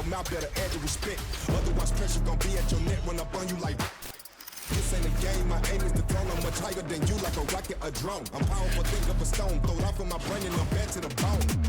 mouth, better add the respect. Otherwise, pressure gon' be at your neck when I burn you like. This ain't a game, my aim is to throw. I'm much higher than you, like a rocket, a drone. I'm powerful, think of a stone, throw it off in my brain and I'm bad to the bone.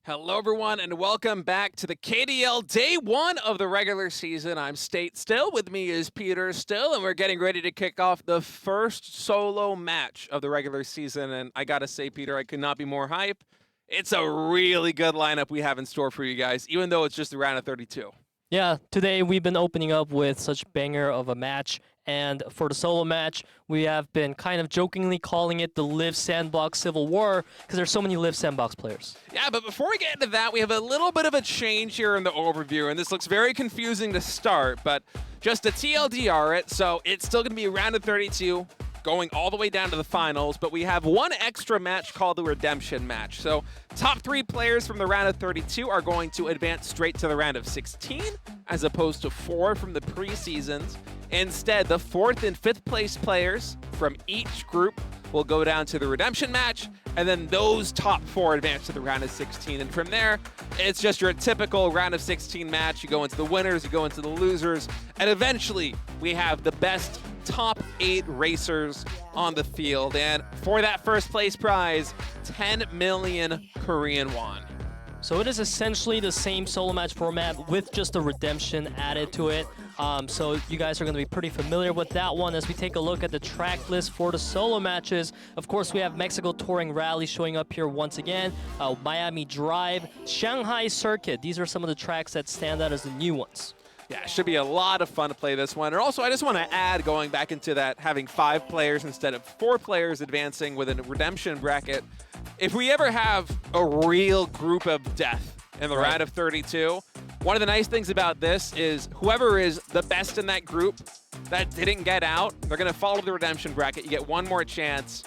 Hello, everyone, and welcome back to the KDL Day 1 of the regular season. I'm State Still. With me is Peter Still, and we're getting ready to kick off the first solo match of the regular season. And I gotta say, Peter, I could not be more hype. It's a really good lineup we have in store for you guys, even though it's just the round of 32. Yeah, today we've been opening up with such banger of a match. And for the solo match, we have been kind of jokingly calling it the Live Sandbox Civil War because there's so many Live Sandbox players. Yeah, but before we get into that, we have a little bit of a change here in the overview, and this looks very confusing to start, but just to TLDR it, so it's still going to be a round of 32, going all the way down to the finals, but we have one extra match called the Redemption match. So top 3 players from the round of 32 are going to advance straight to the round of 16, as opposed to 4 from the preseasons. Instead, the 4th and 5th place players from each group will go down to the Redemption match, and then those top 4 advance to the round of 16. And from there, it's just your typical round of 16 match. You go into the winners, you go into the losers, and eventually we have the best top 8 racers on the field. And for that first place prize, 10 million Korean won. So it is essentially the same solo match format with just the Redemption added to it. So you guys are going to be pretty familiar with that one as we take a look at the track list for the solo matches. Of course, we have Mexico Touring Rally showing up here once again, Miami Drive, Shanghai Circuit. These are some of the tracks that stand out as the new ones. Yeah, it should be a lot of fun to play this one. And also, I just want to add, going back into that, having 5 players instead of 4 players advancing with a Redemption bracket. If we ever have a real group of death in the round of 32, one of the nice things about this is whoever is the best in that group that didn't get out, they're going to follow the Redemption bracket. You get one more chance.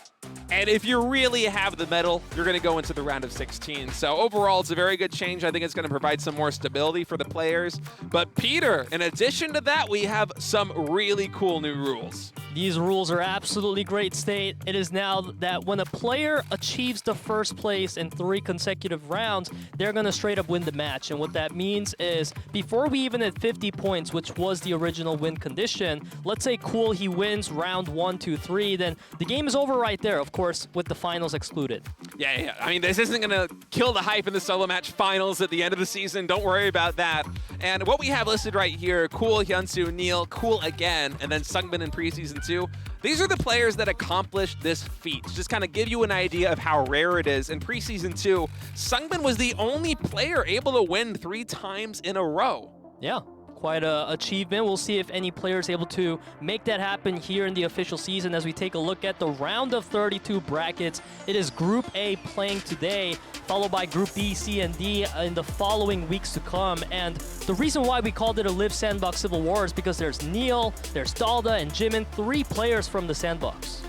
And if you really have the medal, you're going to go into the round of 16. So overall, it's a very good change. I think it's going to provide some more stability for the players. But Peter, in addition to that, we have some really cool new rules. These rules are absolutely great, State. It is now that when a player achieves the first place in 3 consecutive rounds, they're going to straight up win the match. And what that means is before we even hit 50 points, which was the original win condition, let's say Cool, he wins round 1, 2, 3, then the game is over right there, of course, with the finals excluded. Yeah. I mean, this isn't going to kill the hype in the solo match finals at the end of the season. Don't worry about that. And what we have listed right here, Cool, Hyunsu, NEAL, Cool again, and then Sungmin in preseason 2. These are the players that accomplished this feat. Just kind of give you an idea of how rare it is. In preseason 2, Sungmin was the only player able to win 3 times in a row. Yeah. Quite an achievement. We'll see if any player is able to make that happen here in the official season as we take a look at the round of 32 brackets. It is Group A playing today, followed by Group B, C, and D in the following weeks to come. And the reason why we called it a Live Sandbox Civil War is because there's NEAL, there's Daldda, and JiMin, 3 players from the Sandbox.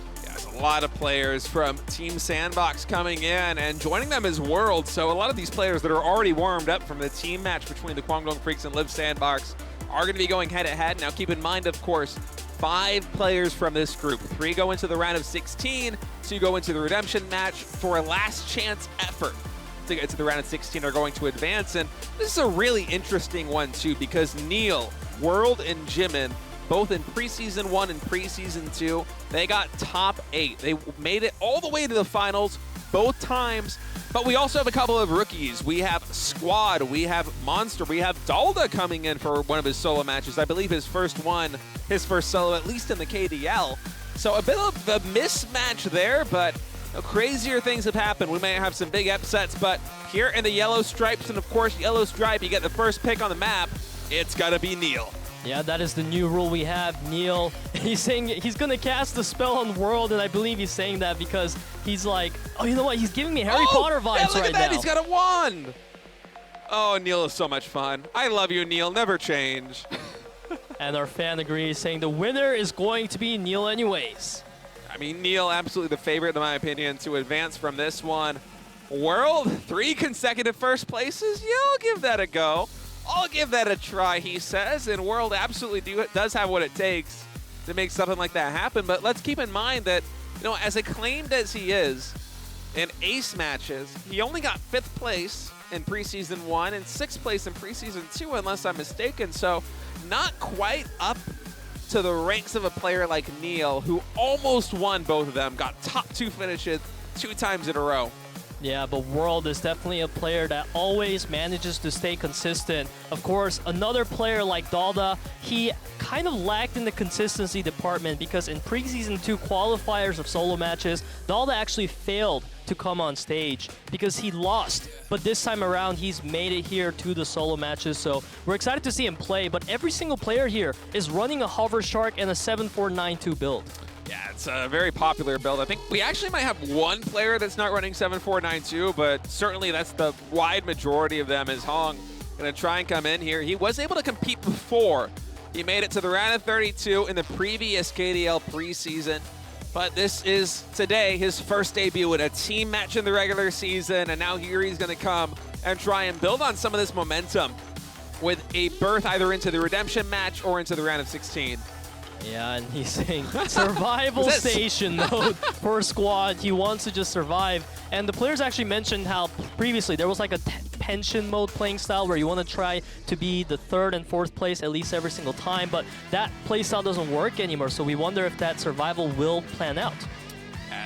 A lot of players from Team Sandbox coming in, and joining them is World. So a lot of these players that are already warmed up from the team match between the KWANGDONGFREECS and Live Sandbox are going to be going head-to-head. Now keep in mind, of course, 5 players from this group. 3 go into the round of 16, 2 go into the Redemption match for a last chance effort to get to the round of 16 are going to advance. And this is a really interesting one too, because NEAL, World, and JiMin, both in preseason 1 and preseason 2, they got top 8. They made it all the way to the finals both times, but we also have a couple of rookies. We have Squad, we have Monster, we have Daldda coming in for one of his solo matches. I believe his first solo, at least in the KDL. So a bit of a mismatch there, but crazier things have happened. We may have some big upsets, but here in the yellow stripes and of course yellow stripe, you get the first pick on the map. It's gotta be NEAL. Yeah, that is the new rule we have. NEAL, he's saying he's gonna cast the spell on World, and I believe he's saying that because he's like, oh, you know what? He's giving me Harry Potter vibes yeah, look right at that. now. He's got a wand. Oh, NEAL is so much fun. I love you, NEAL. Never change. And our fan agrees, saying the winner is going to be NEAL anyways. I mean, NEAL absolutely the favorite, in my opinion, to advance from this one. World, 3 consecutive first places. Yeah, I'll give that a go. I'll give that a try, he says. And World absolutely does have what it takes to make something like that happen. But let's keep in mind that, you know, as acclaimed as he is in ace matches, he only got 5th place in preseason 1 and 6th place in preseason 2, unless I'm mistaken. So not quite up to the ranks of a player like NEAL, who almost won both of them, got top 2 finishes 2 times in a row. Yeah, but World is definitely a player that always manages to stay consistent. Of course, another player like Daldda, he kind of lacked in the consistency department because in preseason 2 qualifiers of solo matches, Daldda actually failed to come on stage because he lost. But this time around, he's made it here to the solo matches, so we're excited to see him play. But every single player here is running a Hover Shark and a 7-4-9-2 build. Yeah, it's a very popular build. I think we actually might have one player that's not running 7-4-9-2, but certainly that's the wide majority of them. Is Hong going to try and come in here? He was able to compete before. He made it to the round of 32 in the previous KDL preseason. But this is today his first debut in a team match in the regular season, and now here he's going to come and try and build on some of this momentum with a berth either into the redemption match or into the round of 16. Yeah, and he's saying survival station mode for squad. He wants to just survive. And the players actually mentioned how previously there was like a pension mode playing style where you want to try to be the 3rd and 4th place at least every single time, but that play style doesn't work anymore. So we wonder if that survival will plan out.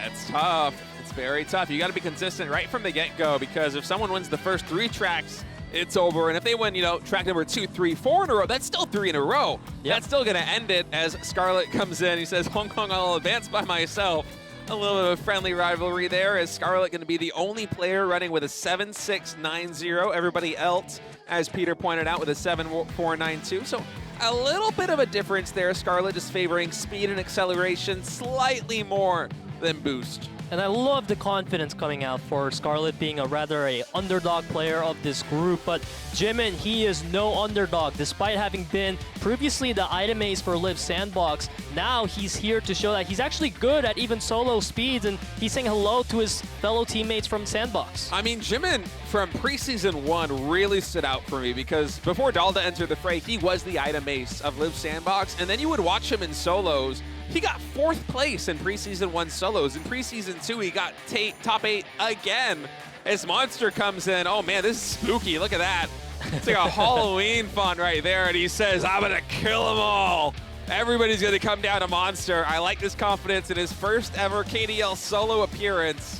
It's tough. It's very tough. You got to be consistent right from the get-go, because if someone wins the first 3 tracks, it's over. And if they win, you know, track number 2, 3, 4 in a row, that's still 3 in a row. Yep. That's still going to end it as Scarlet comes in. He says, Hong Kong, I'll advance by myself. A little bit of a friendly rivalry there, as Scarlet going to be the only player running with a 7-6-9-0. Everybody else, as Peter pointed out, with a 7-4-9-2. So a little bit of a difference there. Scarlet just favoring speed and acceleration slightly more than boost. And I love the confidence coming out for Scarlet being a rather underdog player of this group. But JiMin, he is no underdog. Despite having been previously the item ace for Live Sandbox, now he's here to show that he's actually good at even solo speeds, and he's saying hello to his fellow teammates from Sandbox. I mean, JiMin from preseason 1 really stood out for me, because before Daldda entered the fray, he was the item ace of Live Sandbox, and then you would watch him in solos. He got 4th place in preseason 1 solos. In preseason 2, he got top 8 again. As Monster comes in, oh man, this is spooky. Look at that. It's like a Halloween font right there, and he says, I'm gonna kill them all. Everybody's gonna come down to Monster. I like this confidence in his first ever KDL solo appearance.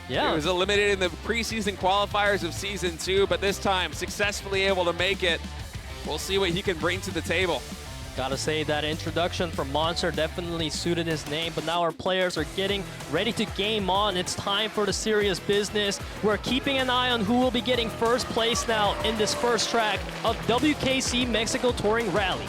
Yeah. He was eliminated in the preseason qualifiers of season 2, but this time successfully able to make it. We'll see what he can bring to the table. Gotta say, that introduction from Monster definitely suited his name, but now our players are getting ready to game on. It's time for the serious business. We're keeping an eye on who will be getting first place now in this first track of WKC Mexico Touring Rally.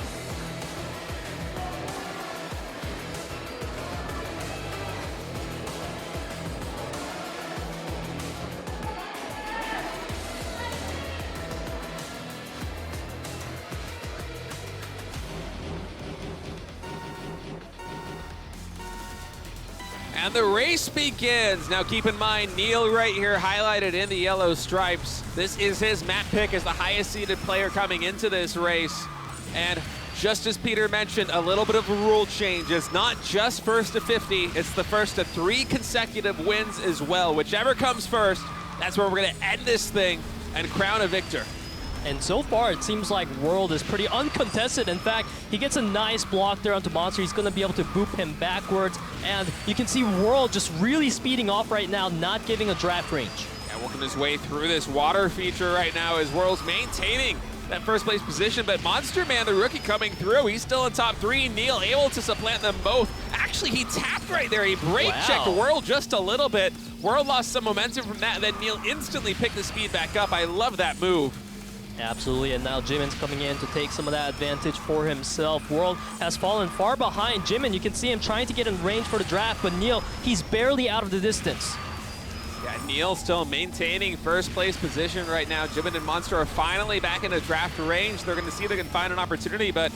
And the race begins. Now keep in mind, NEAL right here highlighted in the yellow stripes. This is his map pick as the highest seeded player coming into this race. And just as Peter mentioned, a little bit of a rule change. It's not just first to 50, it's the first to 3 consecutive wins as well. Whichever comes first, that's where we're gonna end this thing and crown a victor. And so far, it seems like World is pretty uncontested. In fact, he gets a nice block there onto Monster. He's going to be able to boop him backwards. And you can see World just really speeding off right now, not giving a draft range. Yeah, working his way through this water feature right now as World's maintaining that first place position. But Monster Man, the rookie, coming through. He's still in top 3. NEAL able to supplant them both. Actually actually, he tapped right there. He brake checked World just a little bit. World lost some momentum from that, and then NEAL instantly picked the speed back up. I love that move. Absolutely, and now JiMin's coming in to take some of that advantage for himself. World has fallen far behind JiMin. You can see him trying to get in range for the draft, but NEAL, he's barely out of the distance. Yeah, NEAL still maintaining first place position right now. JiMin and Monster are finally back in the draft range. They're going to see if they can find an opportunity, but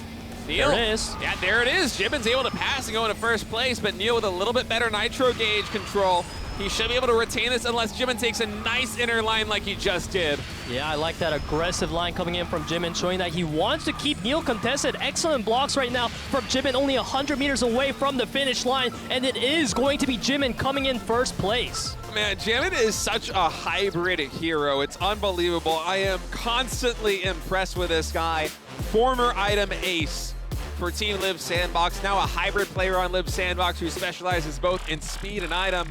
NEAL, there it is. Yeah, there it is. JiMin's able to pass and go into first place, but NEAL with a little bit better nitro gauge control. He should be able to retain this unless JiMin takes a nice inner line like he just did. Yeah, I like that aggressive line coming in from JiMin, showing that he wants to keep NEAL contested. Excellent blocks right now from JiMin, only 100 meters away from the finish line, and it is going to be JiMin coming in first place. Man, JiMin is such a hybrid hero. It's unbelievable. I am constantly impressed with this guy. Former item ace for Team Live Sandbox, now a hybrid player on Live Sandbox who specializes both in speed and item.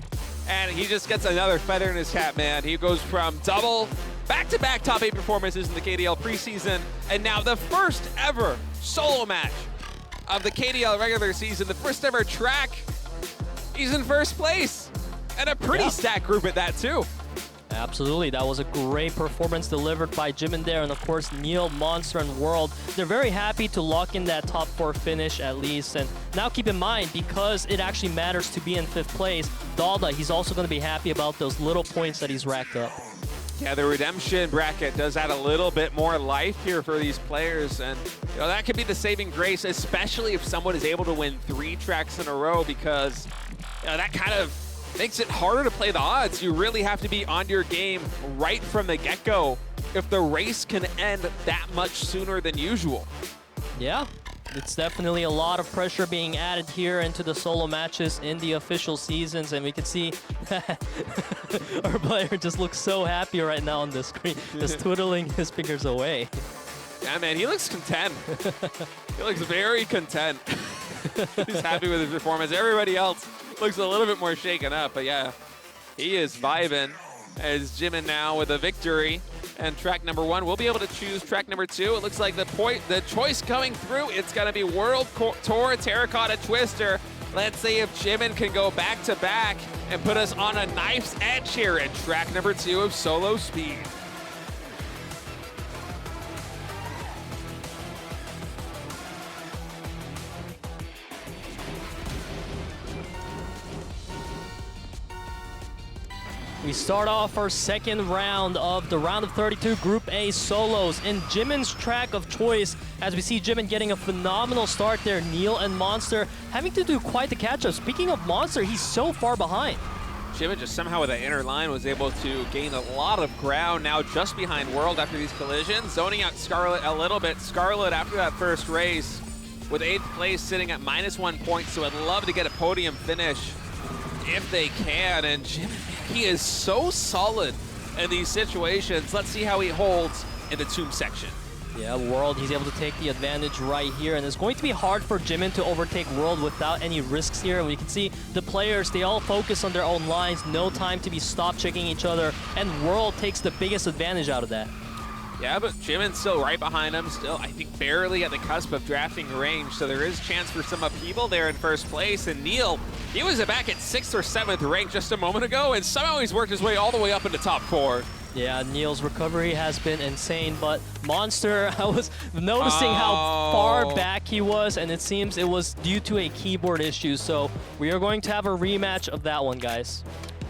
And he just gets another feather in his cap, man. He goes from double back-to-back top 8 performances in the KDL preseason, and now the first ever solo match of the KDL regular season, the first ever track. He's in first place, and a pretty stacked group at that, too. Absolutely, that was a great performance delivered by JiMin there, and of course NEAL, Monster, and World. They're very happy to lock in that top 4 finish at least, and now keep in mind, because it actually matters to be in 5th place, Daldda, he's also going to be happy about those little points that he's racked up. Yeah, the redemption bracket does add a little bit more life here for these players, and you know, that could be the saving grace, especially if someone is able to win 3 tracks in a row, because you know, that kind of makes it harder to play the odds. You really have to be on your game right from the get-go if the race can end that much sooner than usual. Yeah, it's definitely a lot of pressure being added here into the solo matches in the official seasons, and we can see our player just looks so happy right now on the screen, just twiddling his fingers away. Yeah, man, he looks content. He looks very content. He's happy with his performance. Everybody else looks a little bit more shaken up, but yeah, he is vibing as JiMin now with a victory. And track number 1, we'll be able to choose track number 2. It looks like the choice coming through, it's going to be World Tour Terracotta Twister. Let's see if JiMin can go back-to-back and put us on a knife's edge here at track number 2 of Solo Speed. We start off our second round of the round of 32 Group A solos in JiMin's track of choice, as we see JiMin getting a phenomenal start there. NEAL and Monster having to do quite the catch-up. Speaking of Monster, he's so far behind. JiMin just somehow with the inner line was able to gain a lot of ground now just behind World after these collisions, zoning out Scarlet a little bit. Scarlet after that first race with 8th place sitting at -1 point, so I'd love to get a podium finish if they can. And JiMin, he is so solid in these situations. Let's see how he holds in the tomb section. Yeah, World, he's able to take the advantage right here, and it's going to be hard for JiMin to overtake World without any risks here. And we can see the players, they all focus on their own lines, no time to be stop checking each other, and World takes the biggest advantage out of that. Yeah, but JiMin's still right behind him, still, I think, barely at the cusp of drafting range, so there is chance for some upheaval there in first place. And NEAL, he was back at 6th or 7th rank just a moment ago, and somehow he's worked his way all the way up into top 4. Yeah, NEAL's recovery has been insane, but Monster, I was noticing how far back he was, and it seems it was due to a keyboard issue, so we are going to have a rematch of that one, guys.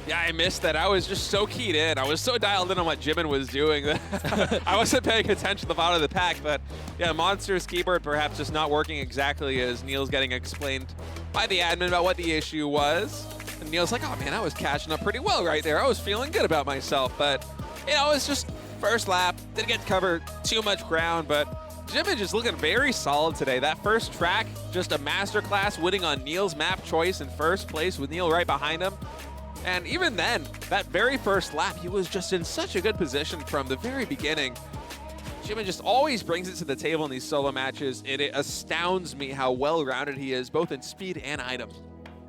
Yeah, I missed that. I was just so keyed in. I was so dialed in on what JiMin was doing that I wasn't paying attention to the bottom of the pack. But yeah, Monster's keyboard perhaps just not working exactly as NEAL's getting explained by the admin about what the issue was. And NEAL's like, oh man, I was catching up pretty well right there. I was feeling good about myself. But, you know, it's just first lap. Didn't get to cover too much ground, but JiMin just looking very solid today. That first track, just a masterclass, winning on NEAL's map choice in first place with NEAL right behind him. And even then, that very first lap, he was just in such a good position from the very beginning. JiMin just always brings it to the table in these solo matches. It astounds me how well-rounded he is, both in speed and item.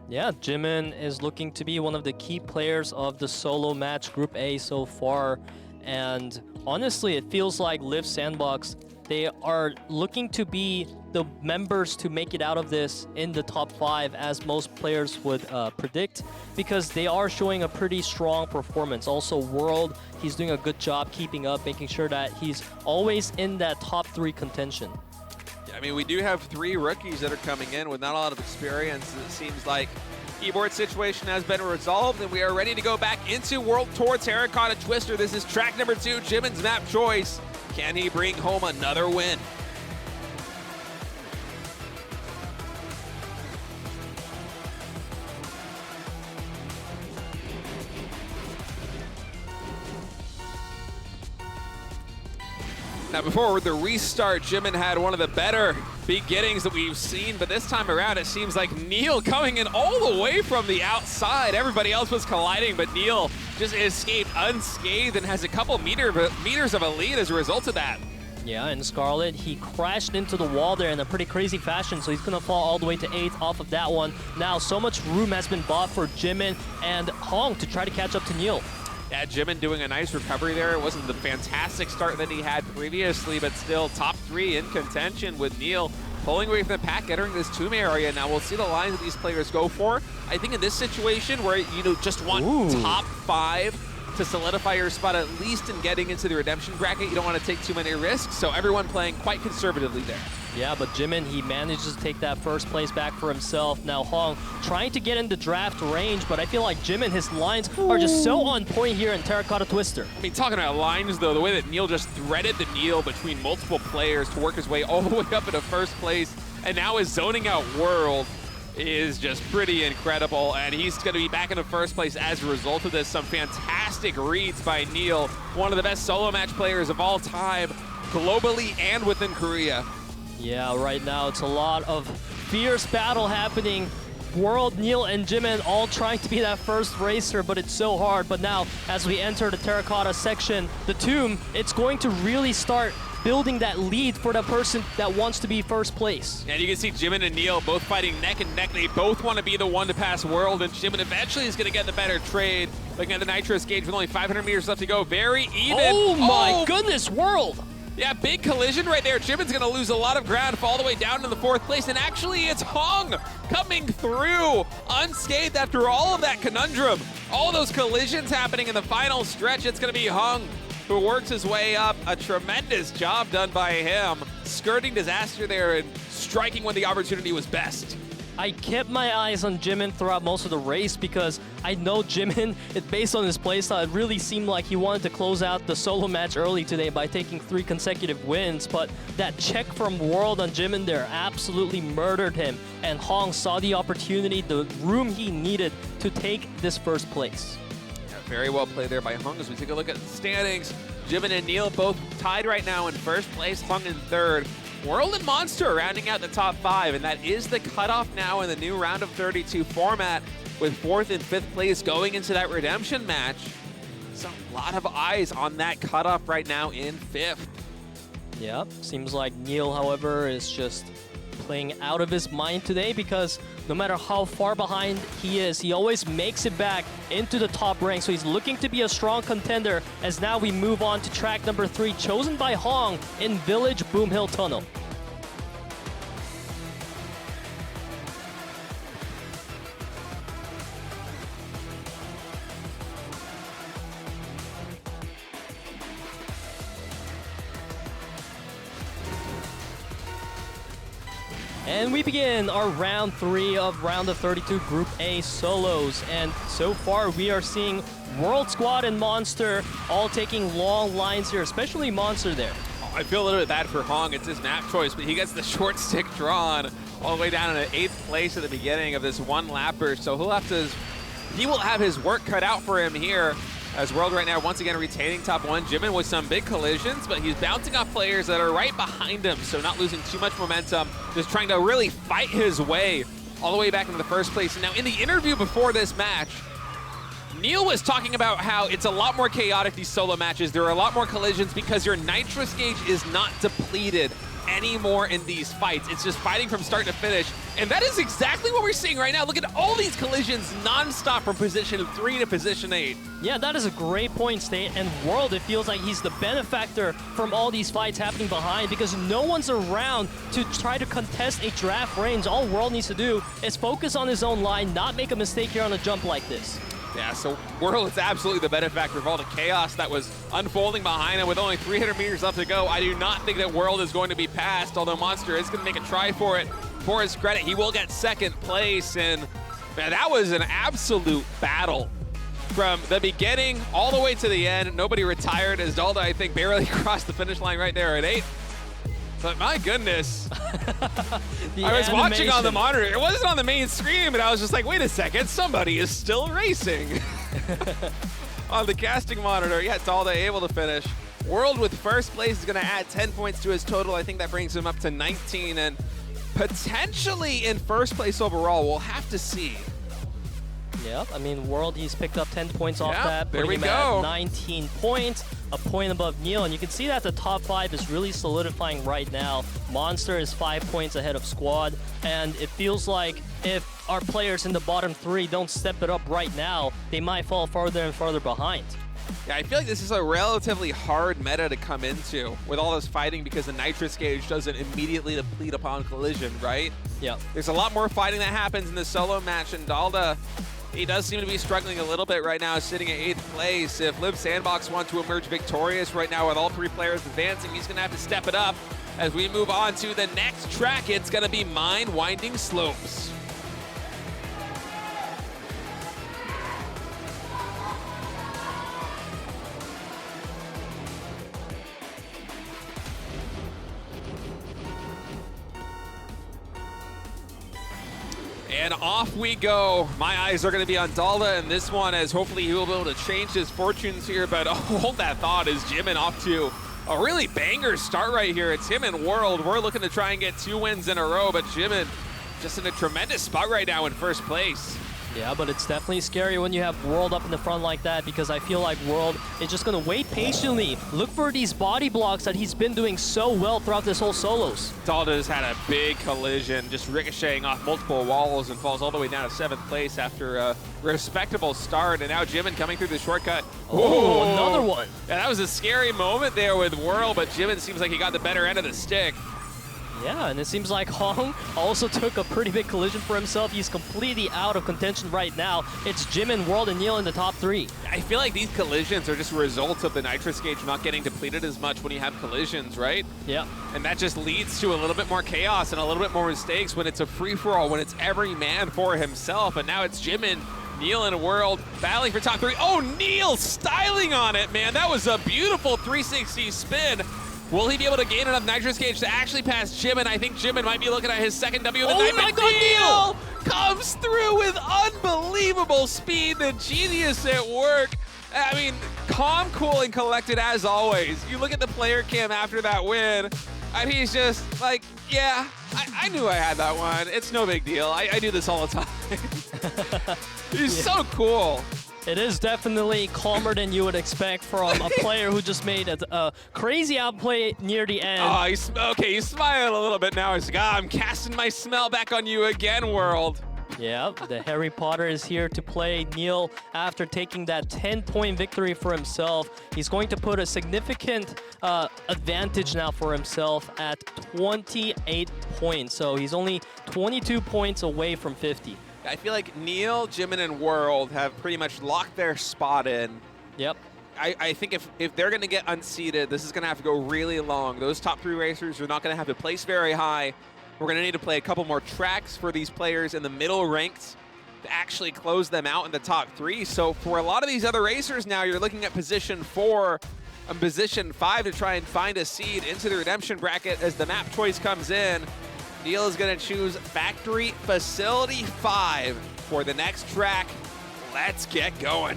Yeah, JiMin is looking to be one of the key players of the solo match Group A so far. And honestly, it feels like Live Sandbox they are looking to be the members to make it out of this in the top 5, as most players would predict, because they are showing a pretty strong performance. Also, World, he's doing a good job keeping up, making sure that he's always in that top 3 contention. I mean, we do have 3 rookies that are coming in with not a lot of experience. It seems like keyboard situation has been resolved, and we are ready to go back into World Tour Terracotta Twister. This is track number 2, JiMin's map choice. Can he bring home another win? Now, before the restart, JiMin had one of the better beginnings that we've seen, but this time around, it seems like NEAL coming in all the way from the outside. Everybody else was colliding, but NEAL just escaped unscathed and has a couple meters of a lead as a result of that. Yeah, and Scarlet, he crashed into the wall there in a pretty crazy fashion, so he's going to fall all the way to 8th off of that one. Now, so much room has been bought for JiMin and Hong to try to catch up to NEAL. Yeah, JiMin doing a nice recovery there. It wasn't the fantastic start that he had previously, but still top 3 in contention with NEAL pulling away from the pack, entering this tomb area. Now we'll see the lines that these players go for. I think in this situation where you just want top 5 to solidify your spot, at least in getting into the redemption bracket, you don't want to take too many risks. So everyone playing quite conservatively there. Yeah, but JiMin, he manages to take that first place back for himself. Now Hong trying to get into draft range, but I feel like JiMin, his lines are just so on point here in Terracotta Twister. I mean, talking about lines though, the way that NEAL just threaded the NEAL between multiple players to work his way all the way up into first place, and now is zoning out World, is just pretty incredible, and he's going to be back in the first place as a result of this. Some fantastic reads by NEAL, one of the best solo match players of all time, globally and within Korea. Yeah, right now it's a lot of fierce battle happening. World, NEAL, and JiMin all trying to be that first racer, but it's so hard. But now, as we enter the Terracotta section, the tomb, it's going to really start building that lead for the person that wants to be first place. And you can see JiMin and NEAL both fighting neck and neck. They both want to be the one to pass World, and JiMin eventually is going to get the better trade. Looking at the nitrous gauge with only 500 meters left to go. Very even. Oh my goodness, World! Yeah, big collision right there. JiMin's going to lose a lot of ground, fall all the way down to the 4th place, and actually it's Hong coming through unscathed after all of that conundrum. All those collisions happening in the final stretch. It's going to be Hong who works his way up. A tremendous job done by him, skirting disaster there and striking when the opportunity was best. I kept my eyes on JiMin throughout most of the race because I know JiMin, based on his playstyle, it really seemed like he wanted to close out the solo match early today by taking 3 consecutive wins, but that check from World on JiMin there absolutely murdered him, and Hong saw the opportunity, the room he needed to take this first place. Yeah, very well played there by Hong. As we take a look at the standings, JiMin and NEAL both tied right now in first place, Hong in 3rd. World and Monster rounding out the top 5, and that is the cutoff now in the new round of 32 format, with 4th and 5th place going into that redemption match. So a lot of eyes on that cutoff right now in 5th. Yep, seems like NEAL, however, is just playing out of his mind today, because no matter how far behind he is, he always makes it back into the top rank. So he's looking to be a strong contender, as now we move on to track number 3, chosen by Hong in Village Boom Hill Tunnel. And we begin our round 3 of round of 32 Group A solos. And so far we are seeing World Squad and Monster all taking long lines here, especially Monster there. I feel a little bit bad for Hong. It's his map choice, but he gets the short stick drawn all the way down in 8th place at the beginning of this one lapper. So he will have his work cut out for him here, as World right now once again retaining top 1. JiMin with some big collisions, but he's bouncing off players that are right behind him, so not losing too much momentum, just trying to really fight his way all the way back into the first place. And now in the interview before this match, NEAL was talking about how it's a lot more chaotic, these solo matches. There are a lot more collisions because your nitrous gauge is not depleted anymore in these fights. It's just fighting from start to finish. And that is exactly what we're seeing right now. Look at all these collisions nonstop from position 3 to position 8. Yeah, that is a great point, State. And World, it feels like he's the benefactor from all these fights happening behind because no one's around to try to contest a draft range. All World needs to do is focus on his own line, not make a mistake here on a jump like this. Yeah, so World is absolutely the benefactor of all the chaos that was unfolding behind him with only 300 meters left to go. I do not think that World is going to be passed, although Monster is going to make a try for it. For his credit, he will get second place, and man, that was an absolute battle. From the beginning all the way to the end, nobody retired as Daldda, I think, barely crossed the finish line right there at 8. But my goodness, I was watching on the monitor. It wasn't on the main screen, but I was just like, wait a second, somebody is still racing. On the casting monitor, yeah, Daldda able to finish. World with first place is going to add 10 points to his total. I think that brings him up to 19, and potentially in first place overall. We'll have to see. Yep, I mean, World, he's picked up 10 points off that. There we putting him go. At 19 points, a point above NEAL, and you can see that the top 5 is really solidifying right now. Monster is 5 points ahead of Squad, and it feels like if our players in the bottom 3 don't step it up right now, they might fall farther and farther behind. Yeah, I feel like this is a relatively hard meta to come into with all this fighting because the nitrous gauge doesn't immediately deplete upon collision, right? Yep. There's a lot more fighting that happens in the solo match, and Daldda, he does seem to be struggling a little bit right now, sitting at 8th place. If Live Sandbox want to emerge victorious right now with all 3 players advancing, he's going to have to step it up as we move on to the next track. It's going to be Mine Winding Slopes. And off we go. My eyes are going to be on Daldda in this one, as hopefully he will be able to change his fortunes here. But hold that thought, as JiMin off to a really banger start right here. It's him and World. We're looking to try and get 2 wins in a row, but JiMin just in a tremendous spot right now in first place. Yeah, but it's definitely scary when you have World up in the front like that, because I feel like World is just going to wait patiently, look for these body blocks that he's been doing so well throughout this whole solos. Daldda's had a big collision, just ricocheting off multiple walls and falls all the way down to 7th place after a respectable start. And now JiMin coming through the shortcut. Oh, another one. Yeah, that was a scary moment there with World, but JiMin seems like he got the better end of the stick. Yeah, and it seems like Hong also took a pretty big collision for himself. He's completely out of contention right now. It's JiMin, World, and NEAL in the top 3. I feel like these collisions are just results of the nitrous gauge not getting depleted as much when you have collisions, right? Yeah. And that just leads to a little bit more chaos and a little bit more mistakes when it's a free-for-all, when it's every man for himself. And now it's JiMin, NEAL, and World battling for top 3. Oh, NEAL styling on it, man. That was a beautiful 360 spin. Will he be able to gain enough nitrous gauge to actually pass JiMin? I think JiMin might be looking at his second W of the night. Oh my God, NEAL comes through with unbelievable speed. The genius at work. I mean, calm, cool, and collected as always. You look at the player cam after that win, and he's just like, yeah, I knew I had that one. It's no big deal. I do this all the time. He's so cool. It is definitely calmer than you would expect from a player who just made a crazy outplay near the end. Oh, he's smiling a little bit now. He's like, I'm casting my smell back on you again, World. Yeah, the Harry Potter is here to play NEAL after taking that 10-point victory for himself. He's going to put a significant advantage now for himself at 28 points. So he's only 22 points away from 50. I feel like NEAL, JiMin, and World have pretty much locked their spot in. Yep. I think if they're going to get unseated, this is going to have to go really long. Those top 3 racers are not going to have to place very high. We're going to need to play a couple more tracks for these players in the middle ranks to actually close them out in the top 3. So for a lot of these other racers now, you're looking at position 4 and position 5 to try and find a seed into the redemption bracket as the map choice comes in. NEAL is going to choose Factory Facility 5 for the next track. Let's get going.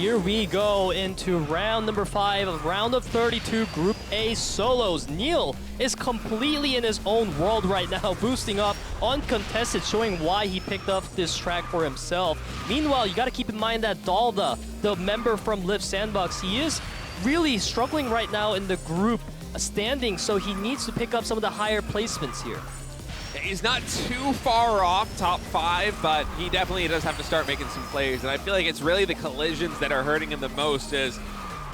here we go into round number 5 of round of 32 Group A solos. NEAL is completely in his own world right now, boosting up uncontested, showing why he picked up this track for himself. Meanwhile, you got to keep in mind that Daldda, the member from Live Sandbox, he is really struggling right now in the group standing, so he needs to pick up some of the higher placements here. He's not too far off top 5, but he definitely does have to start making some plays. And I feel like it's really the collisions that are hurting him the most. Is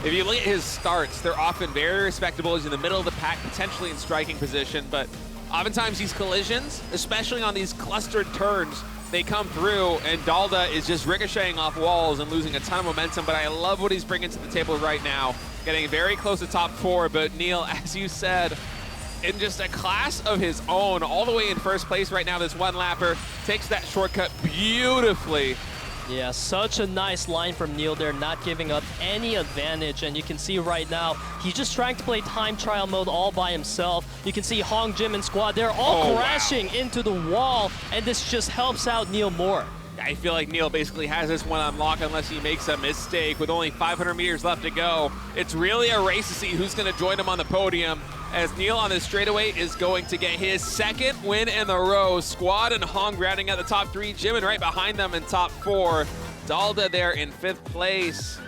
if you look at his starts, they're often very respectable. He's in the middle of the pack, potentially in striking position. But oftentimes these collisions, especially on these clustered turns, they come through, and Daldda is just ricocheting off walls and losing a ton of momentum. But I love what he's bringing to the table right now, getting very close to top 4. But NEAL, as you said, in just a class of his own, all the way in first place right now. This one lapper takes that shortcut beautifully. Yeah, such a nice line from NEAL there, not giving up any advantage. And you can see right now, he's just trying to play time trial mode all by himself. You can see JiMin squad, they're all crashing into the wall, and this just helps out NEAL more. I feel like NEAL basically has this one on lock unless he makes a mistake. With only 500 meters left to go, it's really a race to see who's going to join him on the podium, as NEAL on this straightaway is going to get his 2nd win in a row. Squad and Hong rounding out the top 3. JiMin right behind them in top 4. Daldda there in 5th place.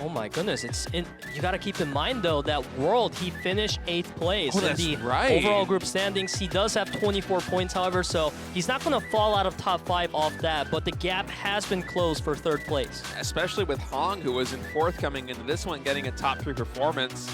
Oh my goodness, you got to keep in mind though that World, he finished 8th place in the overall group standings. He does have 24 points, however, so he's not going to fall out of top 5 off that, but the gap has been closed for 3rd place. Especially with Hong, who was in 4th coming into this one, getting a top 3 performance.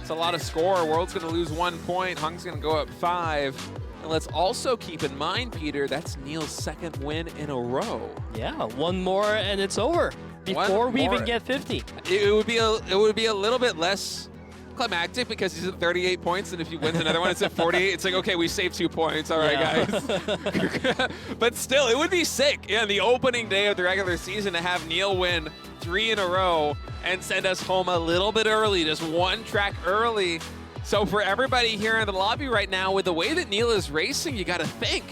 It's a lot of score. World's going to lose 1 point. Hong's going to go up 5. And let's also keep in mind, Peter, that's NEAL's 2nd win in a row. Yeah, one more and it's over. Before we even get 50. It would be a little bit less climactic because he's at 38 points, and if you win another one, it's at 48. It's like, okay, we saved 2 points. All right, guys. But still, it would be sick. Yeah, the opening day of the regular season to have NEAL win 3 in a row and send us home a little bit early, just 1 track early. So for everybody here in the lobby right now, with the way that NEAL is racing, you got to think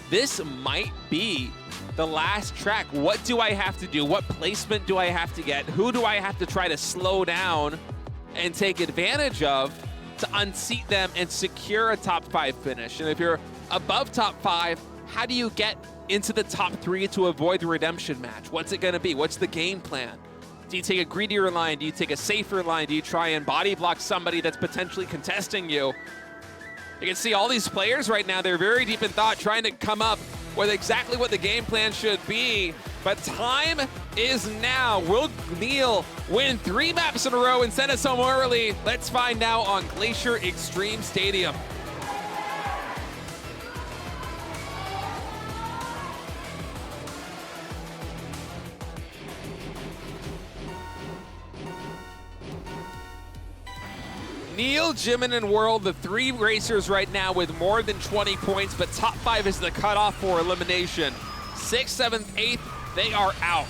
this might be the last track. What do I have to do? What placement do I have to get? Who do I have to try to slow down and take advantage of to unseat them and secure a top 5 finish? And if you're above top 5, how do you get into the top 3 to avoid the redemption match? What's it going to be? What's the game plan? Do you take a greedier line? Do you take a safer line? Do you try and body block somebody that's potentially contesting you? You can see all these players right now, they're very deep in thought, trying to come up with exactly what the game plan should be. But time is now. Will NEAL win 3 maps in a row and send us home early? Let's find out on Glacier Extreme Stadium. NEAL, JiMin, and World, the 3 racers right now with more than 20 points, but top 5 is the cutoff for elimination. 6th, 7th, 8th, they are out.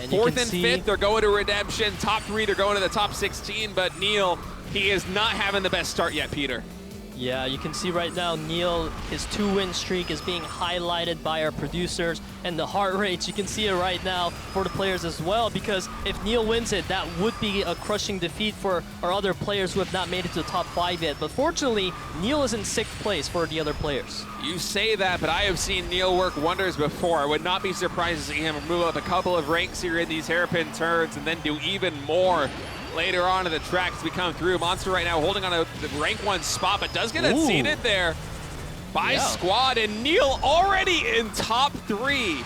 And 4th and 5th, they're going to redemption. Top 3, they're going to the top 16, but NEAL, he is not having the best start yet, Peter. Yeah, you can see right now NEAL, his 2-win streak is being highlighted by our producers, and the heart rates, you can see it right now for the players as well, because if NEAL wins it, that would be a crushing defeat for our other players who have not made it to the top 5 yet. But fortunately, NEAL is in 6th place for the other players. You say that, but I have seen NEAL work wonders before. I would not be surprised to see him move up a couple of ranks here in these hairpin turns and then do even more later on in the track as we come through. Monster right now holding on to the rank 1 spot, but does get unseated there by Squad, and NEAL already in top 3.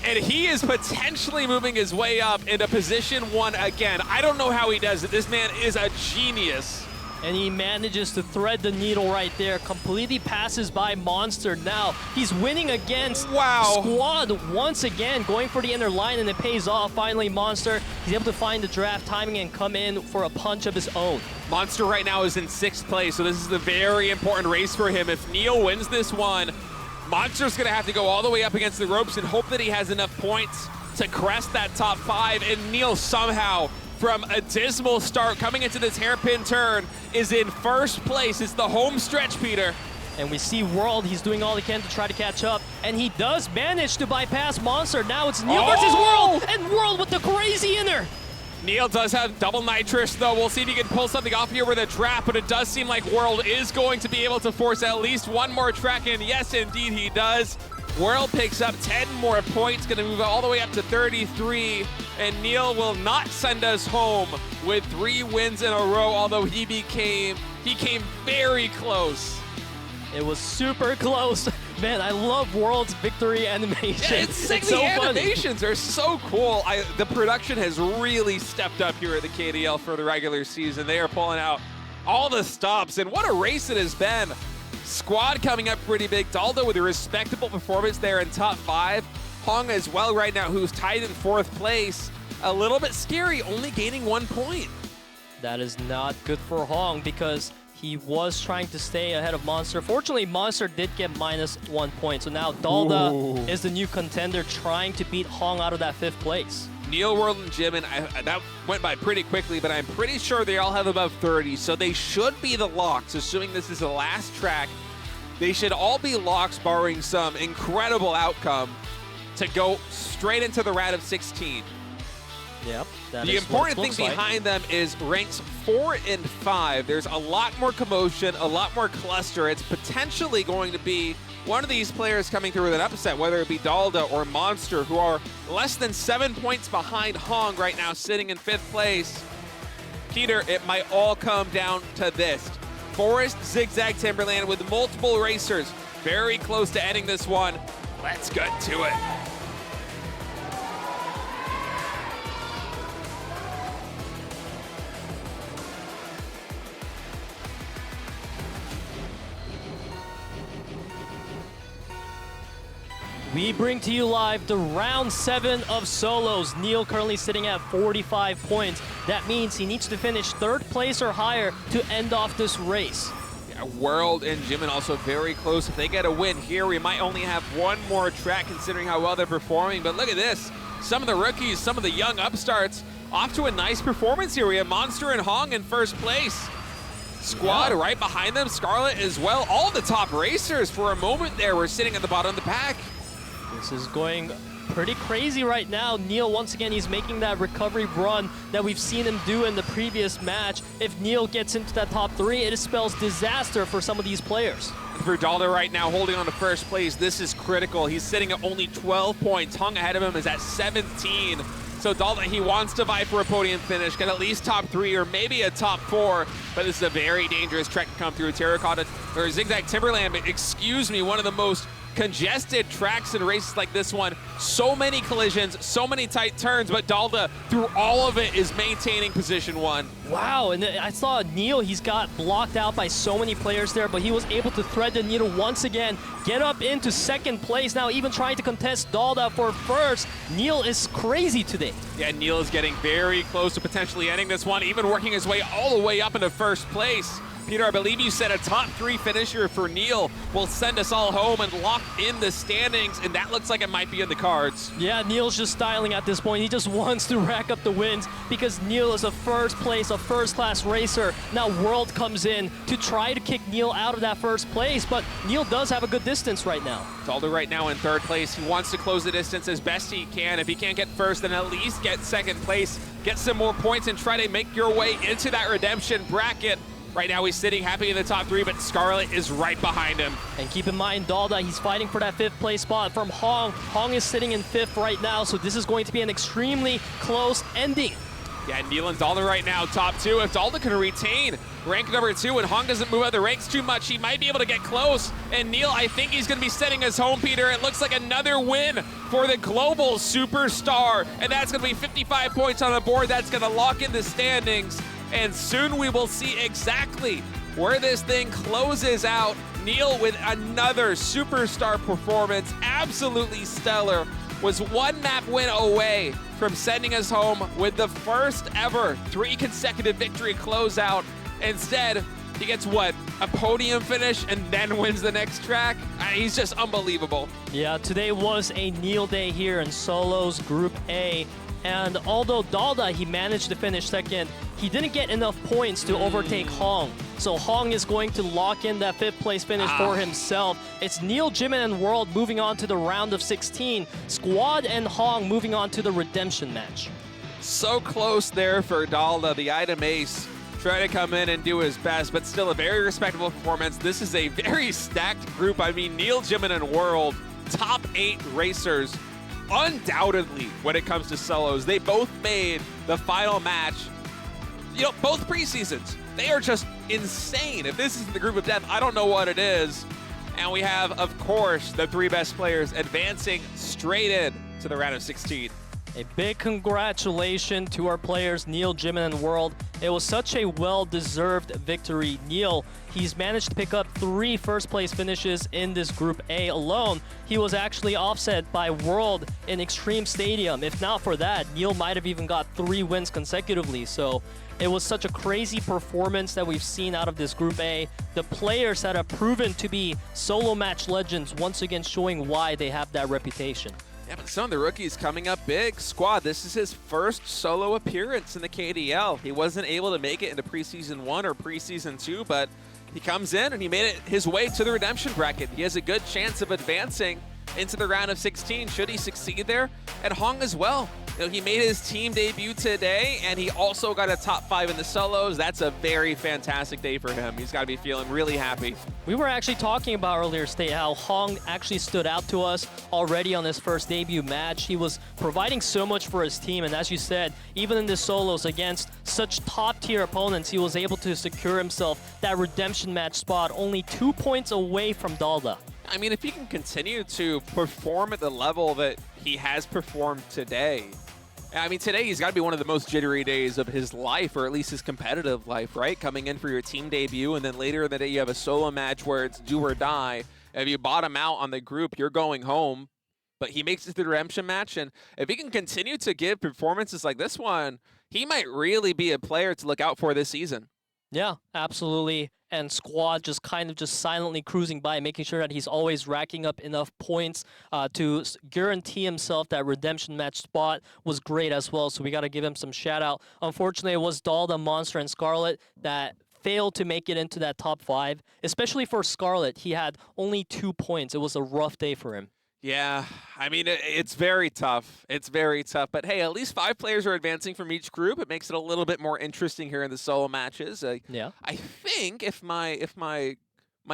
And he is potentially moving his way up into position 1 again. I don't know how he does it. This man is a genius. And he manages to thread the needle right there, completely passes by Monster. Now he's winning against Squad once again, going for the inner line, and it pays off. Finally, Monster, he's able to find the draft timing and come in for a punch of his own. Monster right now is in 6th place, so this is a very important race for him. If NEAL wins this one, Monster's gonna have to go all the way up against the ropes and hope that he has enough points to crest that top 5, and NEAL somehow, from a dismal start coming into this hairpin turn, is in 1st place. It's the home stretch, Peter. And we see World, he's doing all he can to try to catch up. And he does manage to bypass Monster. Now it's NEAL versus World, and World with the crazy inner. NEAL does have double nitrous, though. We'll see if he can pull something off here with a trap, but it does seem like World is going to be able to force at least one more track in. Yes, indeed, he does. World picks up 10 more points, going to move all the way up to 33, and NEAL will not send us home with 3 wins in a row, although he came very close. It was super close. Man, I love World's victory animation. Yeah, it's sick. So the animations funny. are so cool. The production has really stepped up here at the KDL for the regular season. They are pulling out all the stops, and what a race it has been. Squad coming up pretty big. Daldda with a respectable performance there in top 5. Hong as well right now, who's tied in 4th place. A little bit scary, only gaining 1 point. That is not good for Hong because he was trying to stay ahead of Monster. Fortunately, Monster did get -1 point. So now Daldda is the new contender trying to beat Hong out of that 5th place. NEAL, World, and JiMin, that went by pretty quickly, but I'm pretty sure they all have above 30, so they should be the locks, assuming this is the last track. They should all be locks, barring some incredible outcome, to go straight into the round of 16. Yep. The important thing behind them is ranks 4 and 5. There's a lot more commotion, a lot more cluster. It's potentially going to be one of these players coming through with an upset, whether it be Daldda or Monster, who are less than 7 points behind Hong right now, sitting in 5th place. Peter, it might all come down to this. Forest, Zigzag, Timberland with multiple racers. Very close to ending this one. Let's get to it. We bring to you live the round 7 of solos. NEAL currently sitting at 45 points. That means he needs to finish 3rd place or higher to end off this race. Yeah, World and JiMin also very close. If they get a win here, we might only have 1 more track considering how well they're performing. But look at this. Some of the rookies, some of the young upstarts off to a nice performance here. We have Monster and Hong in 1st place. Squad right behind them, Scarlet as well. All the top racers for a moment there were sitting at the bottom of the pack. This is going pretty crazy right now. NEAL, once again, he's making that recovery run that we've seen him do in the previous match. If NEAL gets into that top 3, it spells disaster for some of these players. And for Daldda right now, holding on to 1st place, this is critical. He's sitting at only 12 points. Hong ahead of him is at 17. So Daldda, he wants to vie for a podium finish, get at least top 3 or maybe a top 4, but this is a very dangerous trek to come through. Terracotta, or Zigzag Timberland, excuse me, one of the most congested tracks and races like this one. So many collisions, so many tight turns, but Daldda, through all of it, is maintaining position 1. Wow, and I saw NEAL, he's got blocked out by so many players there, but he was able to thread the needle once again, get up into 2nd place, now even trying to contest Daldda for 1st. NEAL is crazy today. Yeah, NEAL is getting very close to potentially ending this one, even working his way all the way up into 1st place. Peter, I believe you said a top 3 finisher for NEAL will send us all home and lock in the standings, and that looks like it might be in the cards. Yeah, NEAL's just styling at this point. He just wants to rack up the wins because NEAL is a 1st place, a 1st-class racer. Now World comes in to try to kick NEAL out of that 1st place, but NEAL does have a good distance right now. Daldda right now in 3rd place. He wants to close the distance as best he can. If he can't get 1st, then at least get 2nd place, get some more points, and try to make your way into that redemption bracket. Right now he's sitting happy in the top 3, but Scarlet is right behind him. And keep in mind, Daldda, he's fighting for that 5th place spot from Hong. Hong is sitting in 5th right now, so this is going to be an extremely close ending. Yeah, NEAL and Daldda right now, top 2. If Daldda can retain rank number 2 and Hong doesn't move up the ranks too much, he might be able to get close. And NEAL, I think he's going to be setting us home, Peter. It looks like another win for the global superstar. And that's going to be 55 points on the board. That's going to lock in the standings. And soon we will see exactly where this thing closes out. NEAL with another superstar performance, absolutely stellar. Was 1 map win away from sending us home with the 1st ever 3 consecutive victory closeout. Instead, he gets what? A podium finish and then wins the next track? He's just unbelievable. Yeah, today was a NEAL day here in Solos Group A. And although Daldda, he managed to finish second, he didn't get enough points to overtake Hong. So Hong is going to lock in that 5th place finish for himself. It's NEAL, JiMin, and World moving on to the round of 16. Squad and Hong moving on to the redemption match. So close there for Daldda, the item ace. Try to come in and do his best, but still a very respectable performance. This is a very stacked group. I mean, NEAL, JiMin, and World, top 8 racers, undoubtedly when it comes to solos. They both made the final match, you know, both preseasons. They are just insane. If this isn't the group of death, I don't know what it is. And we have, of course, the 3 best players advancing straight in to the round of 16. A big congratulations to our players, NEAL, JiMin, and World. It was such a well-deserved victory. NEAL, he's managed to pick up 3 first-place finishes in this Group A alone. He was actually offset by World in Extreme Stadium. If not for that, NEAL might have even got 3 wins consecutively. So it was such a crazy performance that we've seen out of this Group A. The players that have proven to be solo match legends, once again showing why they have that reputation. Yeah, but some of the rookies coming up big. Squad, this is his first solo appearance in the KDL. He wasn't able to make it into preseason 1 or preseason 2, but he comes in and he made it his way to the redemption bracket. He has a good chance of advancing into the round of 16 should he succeed there. And Hong as well. You know, he made his team debut today, and he also got a top 5 in the solos. That's a very fantastic day for him. He's got to be feeling really happy. We were actually talking about earlier, State, how Hong actually stood out to us already on his first debut match. He was providing so much for his team, and as you said, even in the solos against such top-tier opponents, he was able to secure himself that redemption match spot, only 2 points away from Daldda. I mean, if he can continue to perform at the level that he has performed today, I mean, today he's got to be one of the most jittery days of his life, or at least his competitive life, right? Coming in for your team debut, and then later in the day you have a solo match where it's do or die. If you bottom out on the group, you're going home. But he makes it to the redemption match, and if he can continue to give performances like this one, he might really be a player to look out for this season. Yeah, absolutely. And Squad just kind of just silently cruising by, making sure that he's always racking up enough points to guarantee himself that redemption match spot was great as well. So we got to give him some shout out. Unfortunately, it was Daldda, Monster, and Scarlet that failed to make it into that top 5, especially for Scarlet. He had only 2 points. It was a rough day for him. Yeah, I mean, it's very tough. It's very tough. But hey, at least 5 players are advancing from each group. It makes it a little bit more interesting here in the solo matches. Yeah. I think if my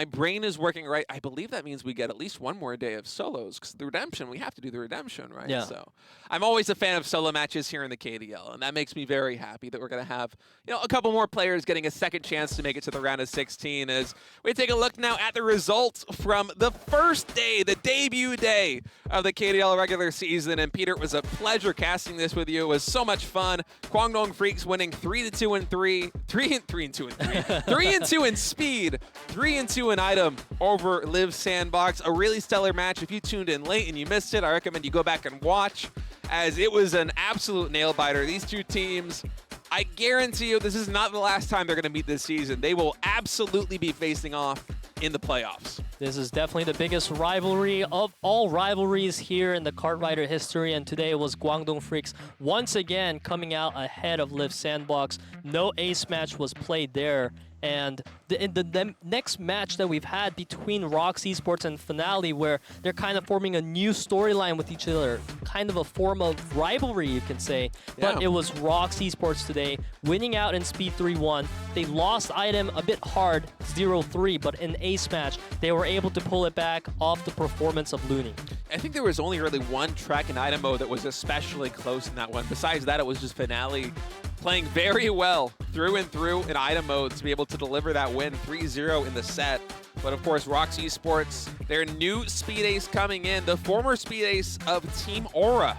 brain is working right, I believe that means we get at least 1 more day of solos, because the redemption, we have to do the redemption, right? Yeah. So I'm always a fan of solo matches here in the KDL, and that makes me very happy that we're going to have, you know, a couple more players getting a second chance to make it to the round of 16. As we take a look now at the results from the first day, the debut day of the KDL regular season. And Peter, it was a pleasure casting this with you. It was so much fun. KWANGDONGFREECS winning 3-2 and 3, 3-2 and 3, 3-2 in speed, 3-2 an item over Live Sandbox. A really stellar match. If you tuned in late and you missed it, I recommend you go back and watch, as it was an absolute nail-biter. These 2 teams, I guarantee you this is not the last time they're going to meet this season. They will absolutely be facing off in the playoffs. This is definitely the biggest rivalry of all rivalries here in the kart rider history, and today it was KWANGDONGFREECS once again coming out ahead of Live Sandbox. No ace match was played there. And in the next match that we've had between R.O.32 and FINALEe, where they're kind of forming a new storyline with each other, kind of a form of rivalry, you can say. Yeah. But it was R.O.32 today, winning out in Speed 3-1. They lost item a bit hard, 0-3, but in ace match, they were able to pull it back off the performance of Looney. I think there was only really 1 track and item mode that was especially close in that one. Besides that, it was just FINALEe playing very well through and through in item modes to be able to deliver that win 3-0 in the set. But of course, Racinggame, their new speed ace coming in, the former speed ace of Team Aura,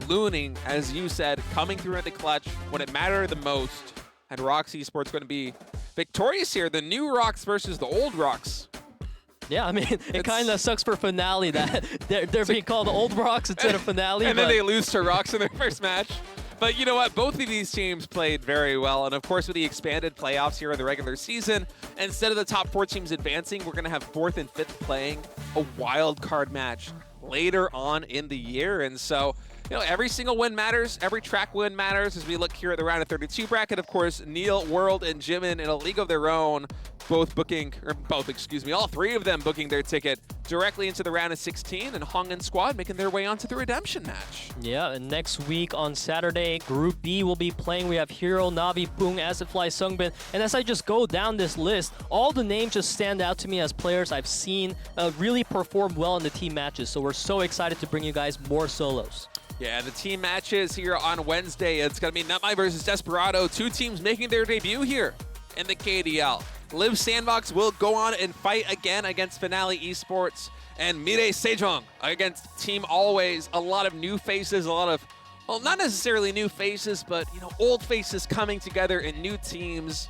Looney, as you said, coming through at the clutch when it mattered the most. And Racinggame going to be victorious here. The new Rocks versus the old Rocks. Yeah, I mean, it kind of sucks for FINALEe that they're being called Old Rocks instead of FINALEe. And then they lose to Rocks in their first match. But you know what? Both of these teams played very well. And of course, with the expanded playoffs here in the regular season, instead of the top 4 teams advancing, we're going to have 4th and 5th playing a wild card match later on in the year. And so You know, every single win matters. Every track win matters as we look here at the round of 32 bracket. Of course, NEAL, World, and JiMin in a league of their own, all three of them booking their ticket directly into the round of 16, and Hongin squad making their way onto the redemption match. Yeah, and next week on Saturday, Group B will be playing. We have Hero, Navi, Pung, Acidfly, Sungbin. And as I just go down this list, all the names just stand out to me as players I've seen really perform well in the team matches. So we're so excited to bring you guys more solos. Yeah, the team matches here on Wednesday. It's going to be Nutmine versus Desperado. Two teams making their debut here in the KDL. Live Sandbox will go on and fight again against FINALEe-sports, and Mirei Sejong against Team Always. A lot of new faces, a lot of, well, not necessarily new faces, but, you know, old faces coming together in new teams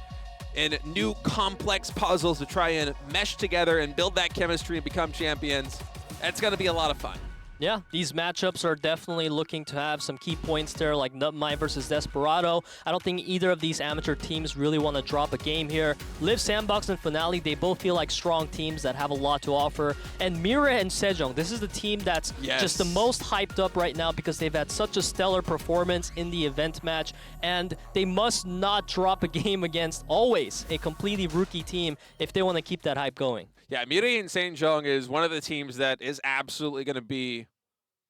and new complex puzzles to try and mesh together and build that chemistry and become champions. It's going to be a lot of fun. Yeah, these matchups are definitely looking to have some key points there, like Nutmine versus Desperado. I don't think either of these amateur teams really want to drop a game here. Live Sandbox and FINALEe, they both feel like strong teams that have a lot to offer. And Mirei and Sejong, this is the team that's just the most hyped up right now because they've had such a stellar performance in the event match, and they must not drop a game against Always, a completely rookie team, if they want to keep that hype going. Yeah, Mirei and Sejong is one of the teams that is absolutely going to be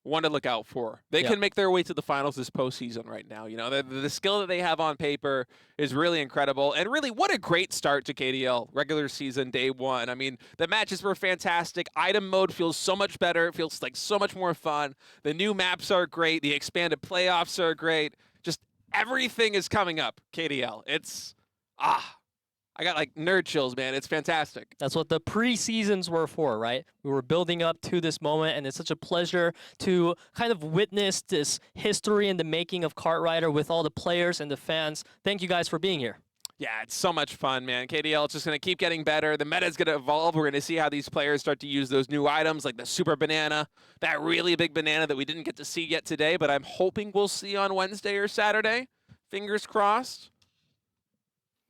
one to look out for. They can make their way to the finals this postseason right now. You know, the skill that they have on paper is really incredible. And really, what a great start to KDL regular season day one. I mean, the matches were fantastic. Item mode feels so much better. It feels like so much more fun. The new maps are great. The expanded playoffs are great. Just everything is coming up, KDL. It's, I got like nerd chills, man. It's fantastic. That's what the pre-seasons were for, right? We were building up to this moment, and it's such a pleasure to kind of witness this history in the making of Kartrider with all the players and the fans. Thank you guys for being here. Yeah, it's so much fun, man. KDL is just going to keep getting better. The meta is going to evolve. We're going to see how these players start to use those new items like the super banana, that really big banana that we didn't get to see yet today, but I'm hoping we'll see on Wednesday or Saturday. Fingers crossed.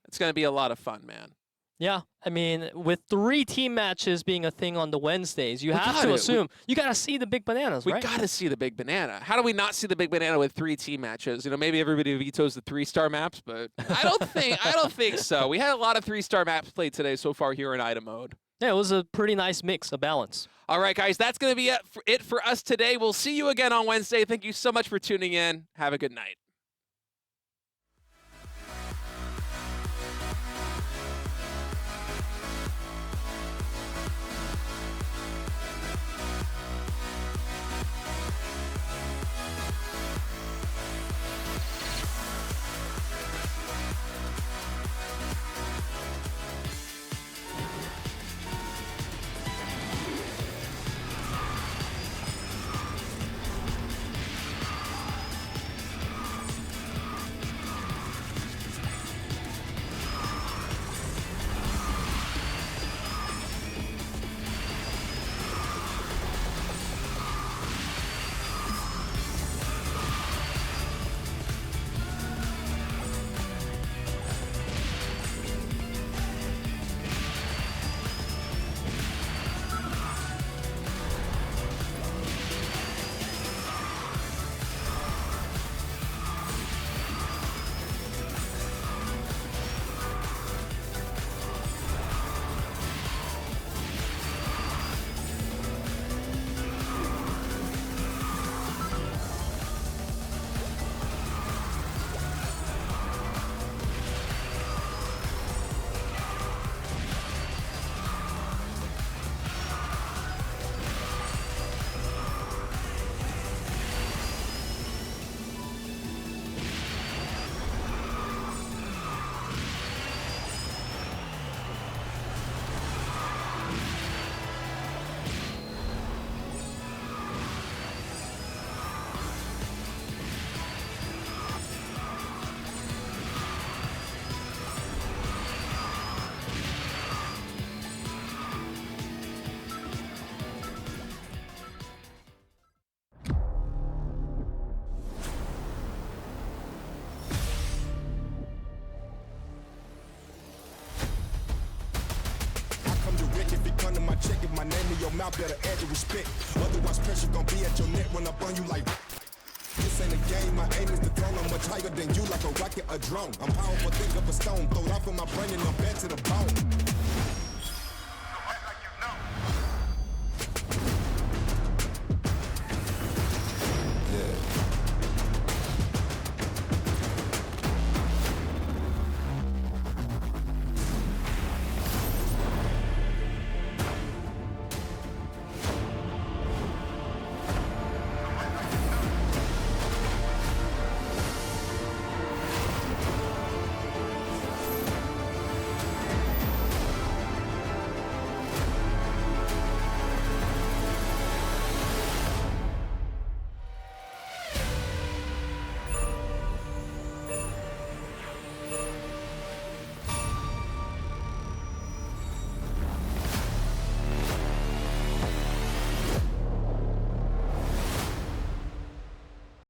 It's going to be a lot of fun, man. Yeah, I mean, with 3 team matches being a thing on the Wednesdays, you have to assume you got to see the big bananas, right? We got to see the big banana. How do we not see the big banana with 3 team matches? You know, maybe everybody vetoes the 3-star maps, but I don't think so. We had a lot of 3-star maps played today so far here in item mode. Yeah, it was a pretty nice mix, a balance. All right, guys, that's going to be it for us today. We'll see you again on Wednesday. Thank you so much for tuning in. Have a good night. Check if my name in your mouth, better add your respect. Otherwise, pressure gon' be at your neck when I burn you like. This ain't a game, my aim is the throne. I'm much higher than you like a rocket, a drone. I'm powerful, think of a stone. Throwed off in my brain and I'm bad to the bone.